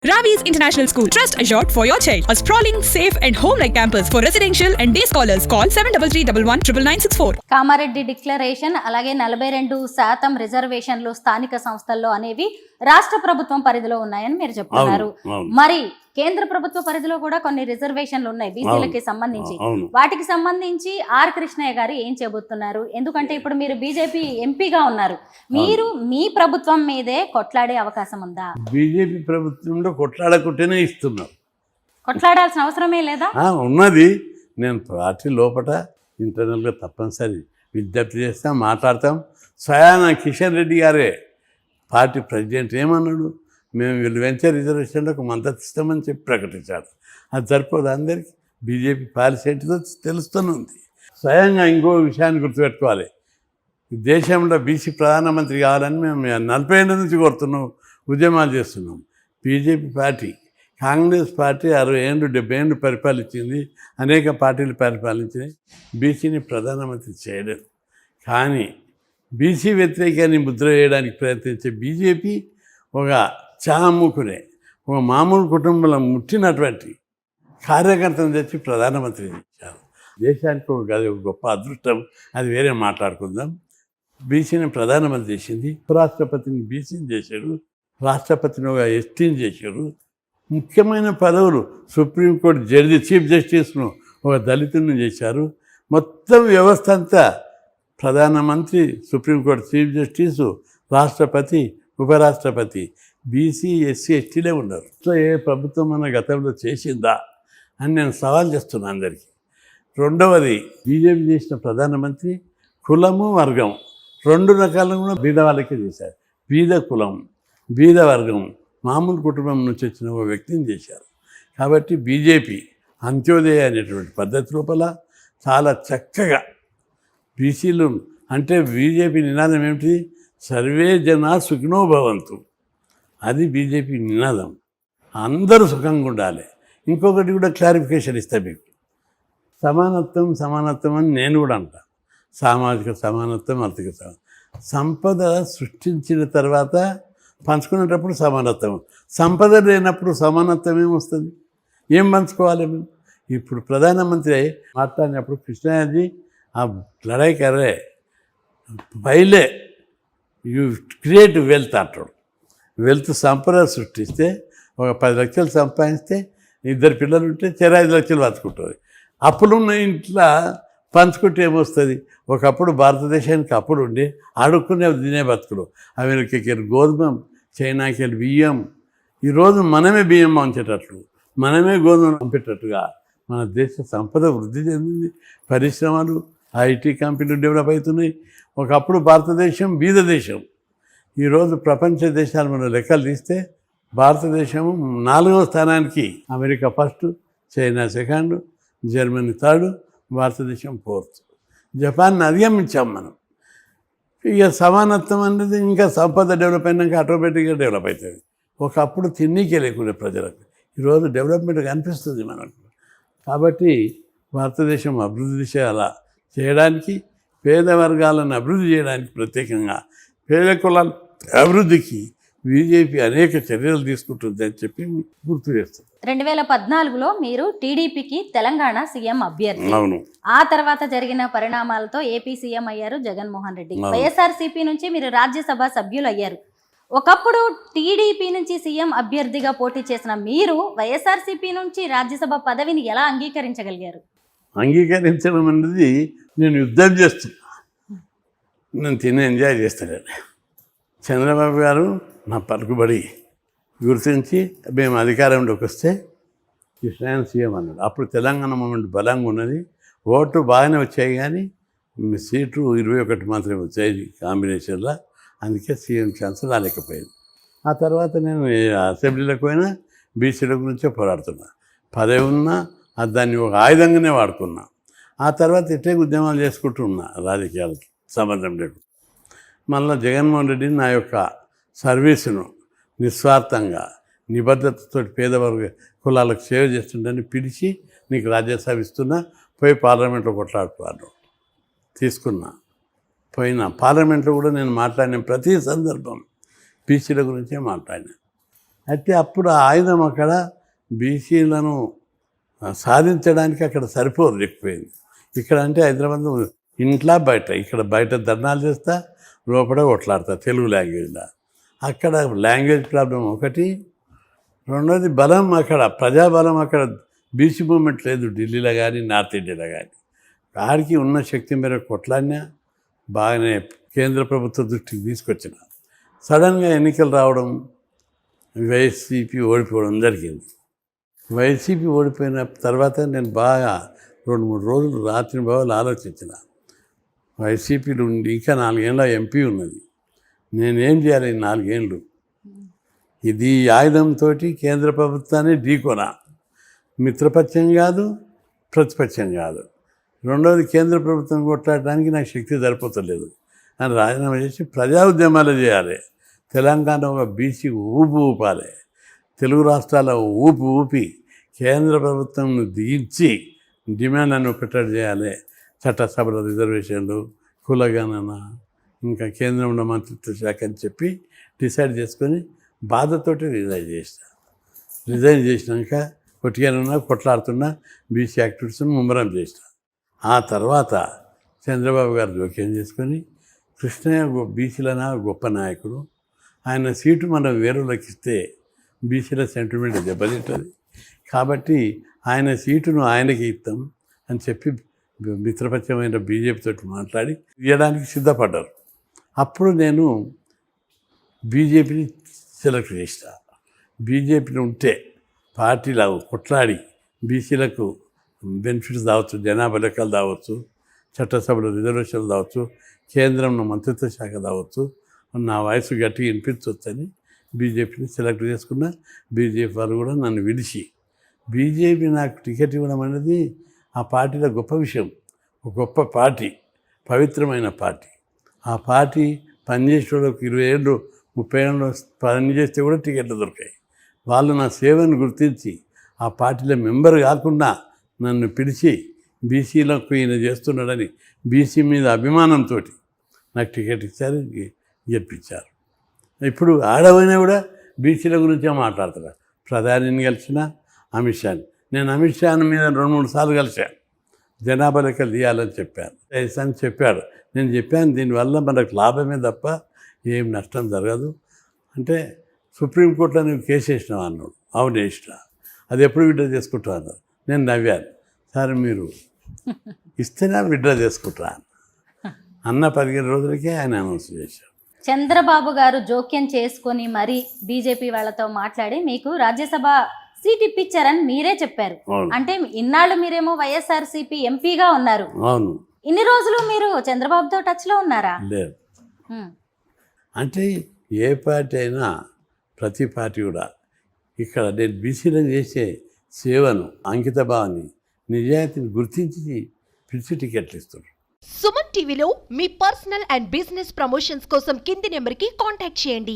Ravi's International School. Trust assured for your child. A sprawling, safe and home-like campus for residential and day scholars. Call 7331199964. Kamareddy declaration అలాగే 42% రిజర్వేషన్లు స్థానిక సంస్థల్లో అనేవి రాష్ట్ర ప్రభుత్వం పరిధిలో ఉన్నాయని మీరు చెప్తున్నారు. మరి కేంద్ర ప్రభుత్వ పరిధిలో కూడా కొన్ని రిజర్వేషన్లు ఉన్నాయి బీసీలకి సంబంధించి. వాటికి సంబంధించి ఆర్ కృష్ణయ్య గారు ఏం చెబుతున్నారు? ఎందుకంటే ఇప్పుడు మీరు బీజేపీ ఎంపీగా ఉన్నారు, మీరు మీ ప్రభుత్వం మీదే కొట్లాడే అవకాశం ఉందా? బీజేపీ ప్రభుత్వంలో కొట్లాడకుంటేనే ఇస్తున్నారు, కొట్లాడాల్సిన అవసరమే లేదా? ఉన్నది. నేను పార్టీ లోపల ఇంటర్నల్గా తప్పనిసరి విజ్ఞప్తి చేస్తాం, మాట్లాడతాం. స్వయాన కిషన్ రెడ్డి గారే పార్టీ ప్రెసిడెంట్ ఏమన్నాడు, మేము వీళ్ళు వెంచర్ రిజర్వేషన్లకు మద్దతు ఇస్తామని చెప్పి ప్రకటించాడు. అది సరిపోదు, అందరికీ బీజేపీ పాలసీ ఏంటిదో తెలుస్తూనే ఉంది. స్వయంగా ఇంకో విషయాన్ని గుర్తుపెట్టుకోవాలి, దేశంలో బీసీ ప్రధానమంత్రి కావాలని మేము 40 ఏళ్ళ నుంచి కోరుతున్నాం, ఉద్యమాలు చేస్తున్నాం. బీజేపీ పార్టీ, కాంగ్రెస్ పార్టీ 60 ఏళ్ళు 70 ఏళ్ళు పరిపాలించింది, అనేక పార్టీలు పరిపాలించినాయి, బీసీని ప్రధానమంత్రి చేయలేదు. కానీ బీసీ వ్యతిరేకాన్ని ముద్ర వేయడానికి ప్రయత్నించే బీజేపీ ఒక చాముకునే ఒక మామూలు కుటుంబంలో ముట్టినటువంటి కార్యకర్తను తెచ్చి ప్రధానమంత్రి ఇచ్చారు. దేశానికి ఒక గొప్ప అదృష్టం, అది వేరే మాట్లాడుకుందాం. బీసీని ప్రధానమంత్రి చేసింది, ఉపరాష్ట్రపతిని బీసీని చేశారు, రాష్ట్రపతిని ఒక ఎస్టీని చేశారు. ముఖ్యమైన పదవులు సుప్రీంకోర్టు జడ్జి చీఫ్ జస్టిస్ను ఒక దళితుని చేశారు. మొత్తం వ్యవస్థ అంతా ప్రధానమంత్రి, సుప్రీంకోర్టు చీఫ్ జస్టిసు, రాష్ట్రపతి, ఉపరాష్ట్రపతి, బీసీ ఎస్సీ ఎస్టీలే ఉన్నారు. సో ఏ ప్రభుత్వం మన గతంలో చేసిందా అని నేను సవాల్ చేస్తున్నాను అందరికీ. రెండవది, బీజేపీ చేసిన ప్రధానమంత్రి కులము వర్గం 2 రకాలను కూడా బీద వాళ్ళకే చేశారు. బీద కులం, బీద వర్గం, మామూలు కుటుంబం నుంచి వచ్చిన ఒక వ్యక్తిని చేశారు. కాబట్టి బీజేపీ అంత్యోదయ అనేటువంటి పద్ధతి లోపల చాలా చక్కగా బీసీలు అంటే బీజేపీ నినాదం ఏమిటి, సర్వే జనా సుఖినో భవంతు, అది బీజేపీ నినాదం. అందరూ సుఖంగా ఉండాలి. ఇంకొకటి కూడా క్లారిఫికేషన్ ఇస్తా మీకు, సమానత్వం సమానత్వం అని నేను కూడా అంటా. సామాజిక సమానత్వం, ఆర్థిక సంపద సృష్టించిన తర్వాత పంచుకునేటప్పుడు సమానత్వం, సంపద లేనప్పుడు సమానత్వం ఏమొస్తుంది, ఏం పంచుకోవాలి మేము? ఇప్పుడు ప్రధానమంత్రి మాట్లాడినప్పుడు కృష్ణయ్యజీ ఆ లడాయి కర్రే పైలే యూ క్రియేట్ వెల్త్ అంటాడు. వెల్త్ సంపద సృష్టిస్తే ఒక 10 లక్షలు సంపాదిస్తే 2 పిల్లలు ఉంటే 5 లక్షలు పంచుకుంటుంది. అప్పులున్న ఇంట్లో పంచుకుంటే ఏమొస్తుంది? ఒకప్పుడు భారతదేశానికి అప్పుడు ఉండి అడుక్కునే తినే బతుకులు, అమెరికాకి వెళ్ళి గోధుమ, చైనాకి వెళ్ళి బియ్యం, ఈరోజు మనమే బియ్యం పంచేటట్లు, మనమే గోధుమ పంపేటట్టుగా మన దేశ సంపద వృద్ధి చెందింది. పరిశ్రమలు, ఐటీ కంపెనీలు డెవలప్ అవుతున్నాయి. ఒకప్పుడు భారతదేశం బీద దేశం, ఈరోజు ప్రపంచ దేశాలు మనం లెక్కలు తీస్తే భారతదేశము 4వ స్థానానికి, America first, China second, Germany third, భారతదేశం 4th. జపాన్ని అధిగమించాం మనం. ఇక సమానత్వం అనేది ఇంకా సంపద డెవలప్ అయినాక ఆటోమేటిక్గా డెవలప్ అవుతుంది. ఒకప్పుడు తిన్నీకే లేకుండా ప్రజలకు, ఈరోజు డెవలప్మెంట్ కనిపిస్తుంది మనకు. కాబట్టి భారతదేశం అభివృద్ధి చేయాలా చేయడానికి, పేద వర్గాలను అభివృద్ధి చేయడానికి, ప్రత్యేకంగా పేద కులాల అభివృద్ధికి బీజేపీ అనేక చర్యలు తీసుకుంటుంది అని చెప్పి గుర్తు చేస్తుంది. 2014లో మీరు టీడీపీకి తెలంగాణ సీఎం అభ్యర్థి. అవును. ఆ తర్వాత జరిగిన పరిణామాలతో ఏపీ సీఎం అయ్యారు జగన్మోహన్ రెడ్డి. వైఎస్ఆర్సీపీ నుంచి మీరు రాజ్యసభ సభ్యులు అయ్యారు. ఒకప్పుడు టీడీపీ నుంచి సీఎం అభ్యర్థిగా పోటీ చేసిన మీరు వైఎస్ఆర్సీపీ నుంచి రాజ్యసభ పదవిని ఎలా అంగీకరించగలిగారు? అంగీకరించడం అనేది నేను యుద్ధం చేస్తున్నా, నేను ఎంజాయ్ చేస్తాను. చంద్రబాబు గారు నా పలుకుబడి గుర్తించి మేము అధికారంలోకి వస్తే కృష్ణయ్య సీఎం అన్నాడు. అప్పుడు తెలంగాణ మూమెంట్ బలంగా ఉన్నది, ఓట్లు బాగానే వచ్చాయి, కానీ సీట్లు 21 మాత్రమే వచ్చాయి కాంబినేషన్లో. అందుకే సీఎం ఛాన్స్ రాలేకపోయింది. ఆ తర్వాత నేను అసెంబ్లీలోకి పోయినా బీసీల గురించే పోరాడుతున్నా, పదవి ఉన్నా దాన్ని ఒక ఆయుధంగానే వాడుకున్నా. ఆ తర్వాత ఇట్టే ఉద్యమాలు చేసుకుంటూ ఉన్నా, రాజకీయాలకి సంబంధం లేదు. మళ్ళీ జగన్మోహన్ రెడ్డి నా యొక్క సర్వీసును నిస్వార్థంగా నిబద్ధతతో పేదవర్గ కులాలకు సేవ చేస్తుండని పిలిచి, నీకు రాజ్యసభ ఇస్తున్నా, పోయి పార్లమెంట్లో కొట్లాడుతున్నాను తీసుకున్నా. పోయినా పార్లమెంట్లో కూడా నేను మాట్లాడిన ప్రతి సందర్భం బీసీల గురించే మాట్లాడినా. అయితే అప్పుడు ఆ ఆయుధం అక్కడ బీసీలను సాధించడానికి అక్కడ సరిపోలేకపోయింది. ఇక్కడ అంటే హైదరాబాద్ ఇంట్లో బయట, ఇక్కడ బయట ధర్నాలు చేస్తా, లోపల కొట్లాడతా తెలుగు లాంగ్వేజ్లో. అక్కడ లాంగ్వేజ్ ప్రాబ్లం ఒకటి, రెండోది బలం, అక్కడ ప్రజాబలం, అక్కడ బీసీ మూమెంట్ లేదు ఢిల్లీలో కానీ నార్త్ ఇండియాలో కానీ. ఆడికి ఉన్న శక్తి మేరకు కొట్లాడినా బాగానే కేంద్ర ప్రభుత్వ దృష్టికి తీసుకొచ్చిన. సడన్గా ఎన్నికలు రావడం, వైసీపీ ఓడిపోవడం జరిగింది. వైసీపీ ఓడిపోయిన తర్వాత నేను బాగా 2-3 రోజులు రాత్రి బాగా ఆలోచించిన. వైసీపీలో ఉండి ఇంకా 4 ఏళ్ళ ఎంపీ ఉన్నది, నేనేం చేయాలి ఈ 4 ఏళ్ళు? ఇది ఆయుధంతో కేంద్ర ప్రభుత్వాన్ని ఢీకొన, మిత్రపక్షం కాదు, ప్రతిపక్షం కాదు. రెండవది కేంద్ర ప్రభుత్వం కొట్లాడడానికి నాకు శక్తి సరిపోతలేదు అని రాజీనామా చేసి ప్రజా ఉద్యమాలు చేయాలి. తెలంగాణ ఒక బీసీ ఊపాలి, తెలుగు రాష్ట్రాల ఊపి కేంద్ర ప్రభుత్వంను దించి డిమాండ్ అని ఒకటేటి చేయాలి. చట్టసభల రిజర్వేషన్లు, కులగణన, ఇంకా కేంద్రంలో మంత్రిత్వ శాఖ అని చెప్పి డిసైడ్ చేసుకొని బాధతోటి రిజైన్ చేసినాక కొట్టిగానున్నా కొట్లాడుతున్నా బీసీ యాక్టివిటీస్ని ముమ్మరం చేసిన. ఆ తర్వాత చంద్రబాబు గారు జోక్యం చేసుకొని కృష్ణయ్య బీసీలన గొప్ప నాయకుడు, ఆయన సీటు మనం వేరులోకి ఇస్తే బీసీల సెంటిమెంట్ దెబ్బతింటుంది, కాబట్టి ఆయన సీటును ఆయనకి ఇస్తాం అని చెప్పి మిత్రపక్షమైన బీజేపీతో మాట్లాడి ఇవ్వడానికి సిద్ధపడ్డారు. అప్పుడు నేను బీజేపీని సెలెక్ట్ చేసిన. బీజేపీని ఉంటే పార్టీలో కొట్లాడి బీసీలకు బెనిఫిట్స్ కావచ్చు, జనాభా లెక్కలు కావచ్చు, చట్టసభలో రిజర్వేషన్లు కావచ్చు, కేంద్రంలో మంత్రిత్వ శాఖ కావచ్చు, నా వయసు గట్టిగా వినిపించవచ్చని బీజేపీని సెలెక్ట్ చేసుకున్న. బీజేపీ వారు కూడా నన్ను విడిచి బీజేపీ నాకు టికెట్ ఇవ్వడం అనేది ఆ పార్టీలో గొప్ప విషయం. ఒక గొప్ప పార్టీ, పవిత్రమైన పార్టీ. ఆ పార్టీ పనిచేసే వాళ్ళకి 20 ఏళ్ళు 30 ఏళ్ళు పని చేస్తే కూడా టికెట్లు దొరికాయి. వాళ్ళు నా సేవను గుర్తించి ఆ పార్టీలో మెంబర్ కాకుండా నన్ను పిలిచి బీసీలకు ఈయన చేస్తున్నాడని బీసీ మీద అభిమానంతో నాకు టికెట్ ఇచ్చారు, గెలిపించారు. ఇప్పుడు ఆడమైనా కూడా బీసీల గురించే మాట్లాడుతున్నారు. ప్రధానిని కలిసిన అమిత్ షాని, నేను అమిత్ షాని మీద 2-3 సార్లు కలిశాను. జనాభా లెక్కలు తీయాలని చెప్పాను, అని చెప్పాడు. నేను చెప్పాను దీనివల్ల మనకు లాభమే తప్ప ఏం నష్టం జరగదు అంటే, సుప్రీంకోర్టులో నువ్వు కేసు వేసినావు అన్నాడు. అవును వేసిన, అది ఎప్పుడు విడ్డ్రా చేసుకుంటా అన్నారు. నేను నవ్వాను, సార్ మీరు ఇస్తేనే విడ్డ్రా చేసుకుంటా అన్న 15 రోజులకే ఆయన అనౌన్స్ చేశారు. చంద్రబాబు గారు జోక్యం చేసుకొని మరి బీజేపీ వాళ్ళతో మాట్లాడి మీకు రాజ్యసభ సీట్ ఇప్పించారని మీరే చెప్పారు. అంటే ఇన్నాళ్ళు మీరేమో వైఎస్ఆర్సీపీ ఎంపీగా ఉన్నారు. అవును. ఇన్ని రోజులు మీరు చంద్రబాబుతో టచ్లో ఉన్నారా? లేదు. అంటే ఏ పార్టీ అయినా, ప్రతి పార్టీ కూడా ఇక్కడ నేను బీసీలను చేసే సేవను, అంకిత భావాన్ని, నిజాయితీని గుర్తించి పిలిచి టికెట్లు ఇస్తున్నారు. సుమన్ టీవీలో మీ పర్సనల్ అండ్ బిజినెస్ ప్రమోషన్స్ కోసం కింది నెంబర్కి కాంటాక్ట్ చేయండి.